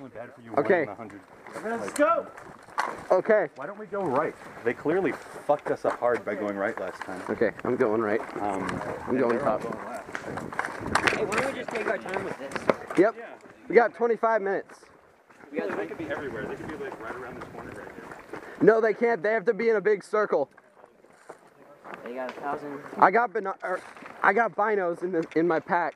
only bad for you. Okay. 1 in 100. Let's go! Okay. Why don't we go right? They clearly fucked us up hard by going right last time. Okay, I'm going right. I'm going top. Hey, why don't we just take our time with this? Yep. We got 25 minutes. They could be everywhere. They could be like right around this corner right here. No, they can't. They have to be in a big circle. They got 1,000. I got binos in my pack.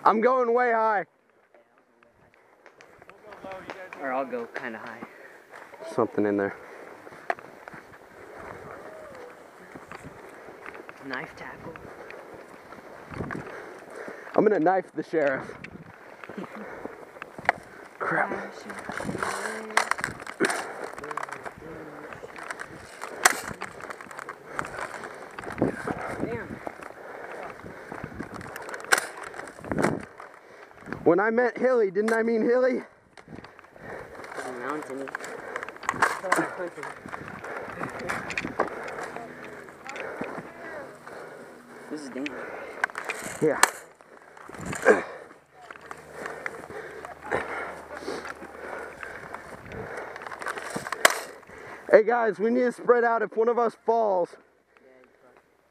I'm going way high. Or I'll go kind of high. Something in there. Knife tackle. I'm gonna knife the sheriff. Crap. Damn. When I meant hilly, didn't I mean hilly? Mountainy. This is dangerous. Yeah. Hey guys, we need to spread out. If one of us falls,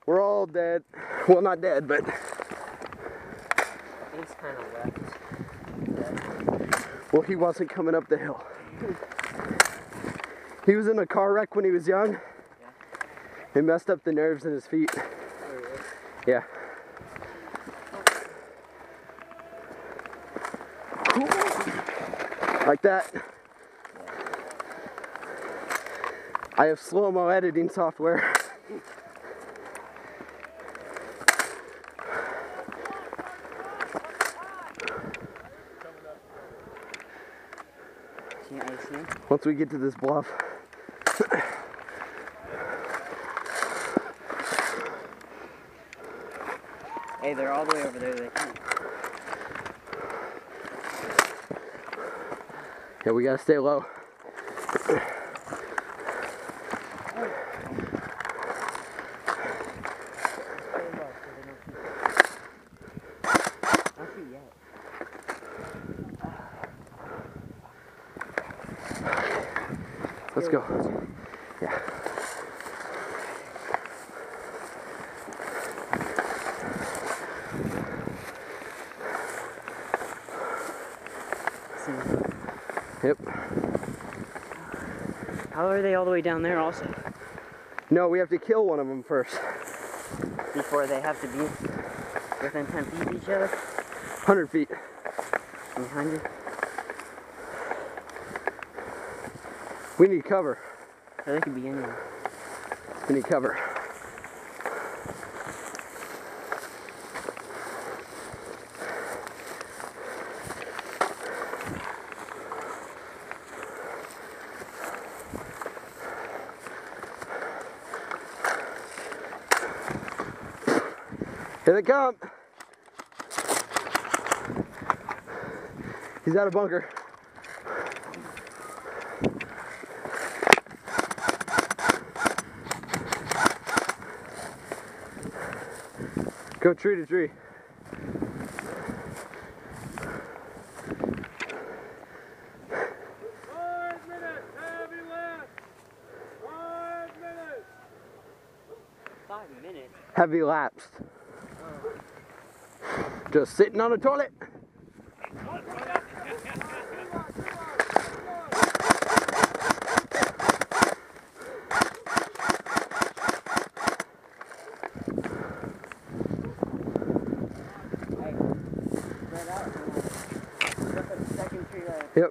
we're all dead. Well, not dead, but He's kind of left. well, he wasn't coming up the hill. He was in a car wreck when he was young. It messed up the nerves in his feet. Yeah. Like that. I have slow-mo editing software. Once we get to this bluff. Hey, they're all the way over there. They can't. Yeah, we gotta stay low. Let's go. Yeah. Yep. How are they all the way down there also? No, we have to kill one of them first. Before they have to be within 10 feet of each other? 100 feet. 100? We need cover. So they could be anywhere. We need cover. Here they come. He's out of bunker. Go tree to tree. Heavy lapsed. Just sitting on a toilet. Yep.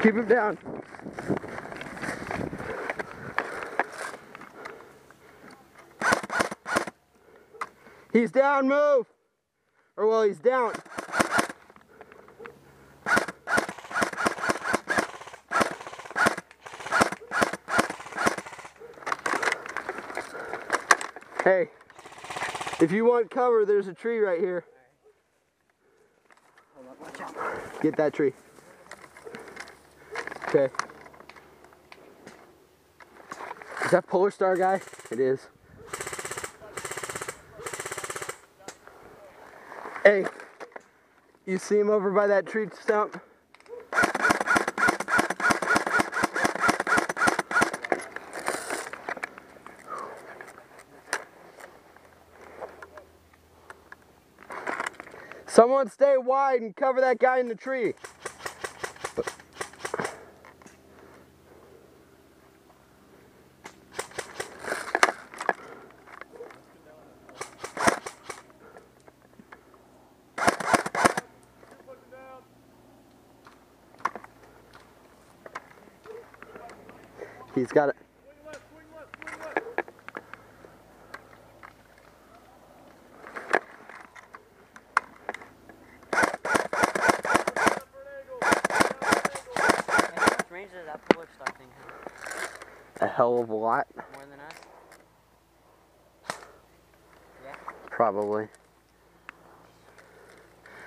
Keep him down. He's down, move. Or well, he's down. Hey, if you want cover, there's a tree right here. Hold on, watch out. Get that tree. Okay. Is that Polar Star guy? It is. Hey, you see him over by that tree stump? Someone stay wide and cover that guy in the tree. He's got it. How much range does that Polar Star thing have? A hell of a lot. More than us? Yeah. Probably.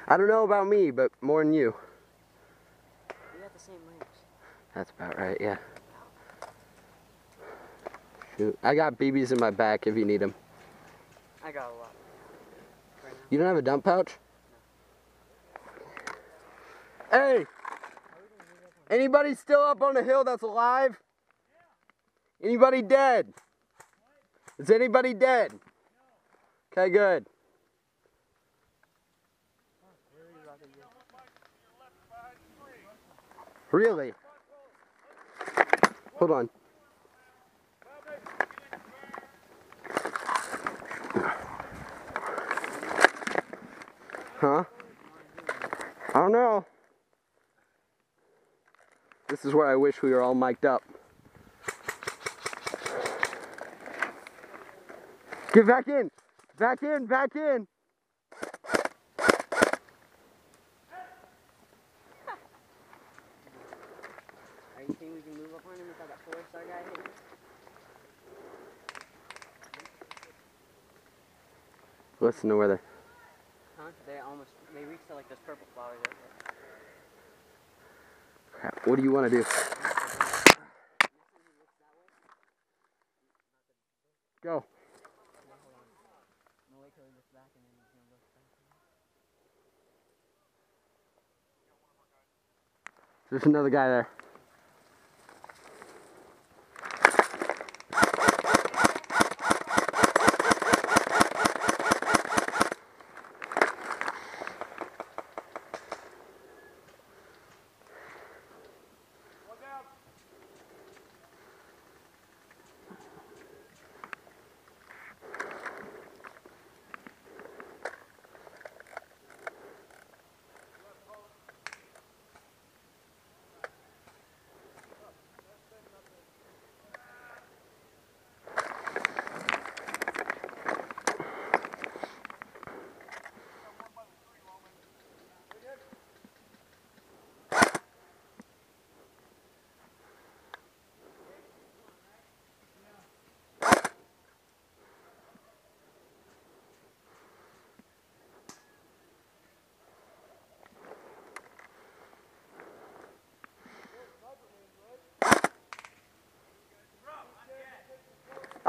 I don't know about me, but more than you. We got the same range. That's about right, yeah. Shoot. I got BBs in my back if you need them. I got a lot. Right now. You don't have a dump pouch? No. Hey! Anybody still up on the hill that's alive? Anybody dead? Is anybody dead? Okay, good. Really? Hold on. Huh? I don't know. This is where I wish we were all mic'd up. Get back in! Back in! Back in! Are you think we can move up on him without that Polar Star guy hitting? Listen to where they're... Huh? They reached to like those purple flowers there. Crap, what do you want to do? Go. No, wait till he looks back and then he's gonna look back. There's another guy there.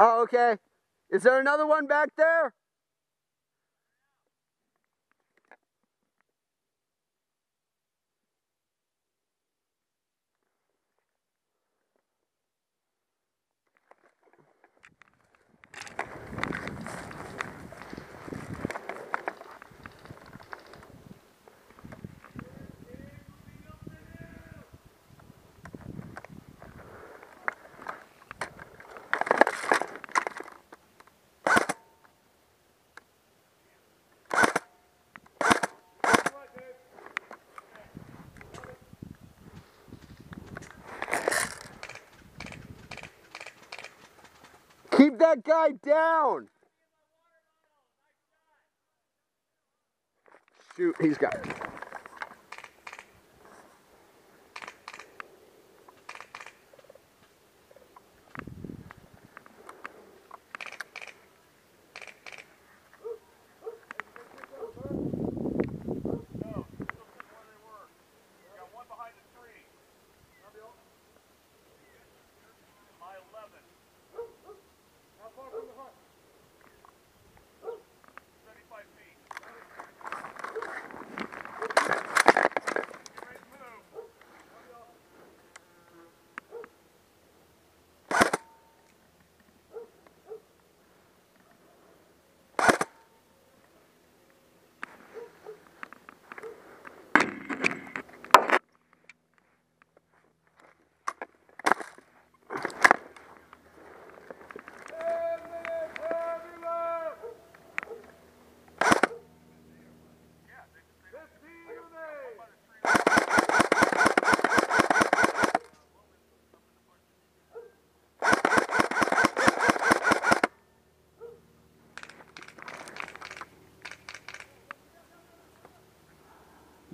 Oh, okay. Is there another one back there? Keep that guy down! Shoot, he's got it.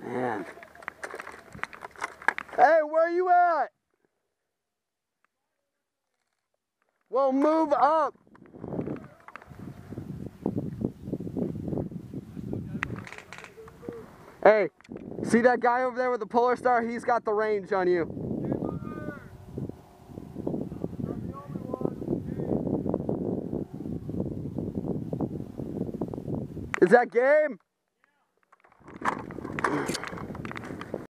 Man. Hey, where you at? Well, move up. Hey, see that guy over there with the Polar Star? He's got the range on you. Is that game?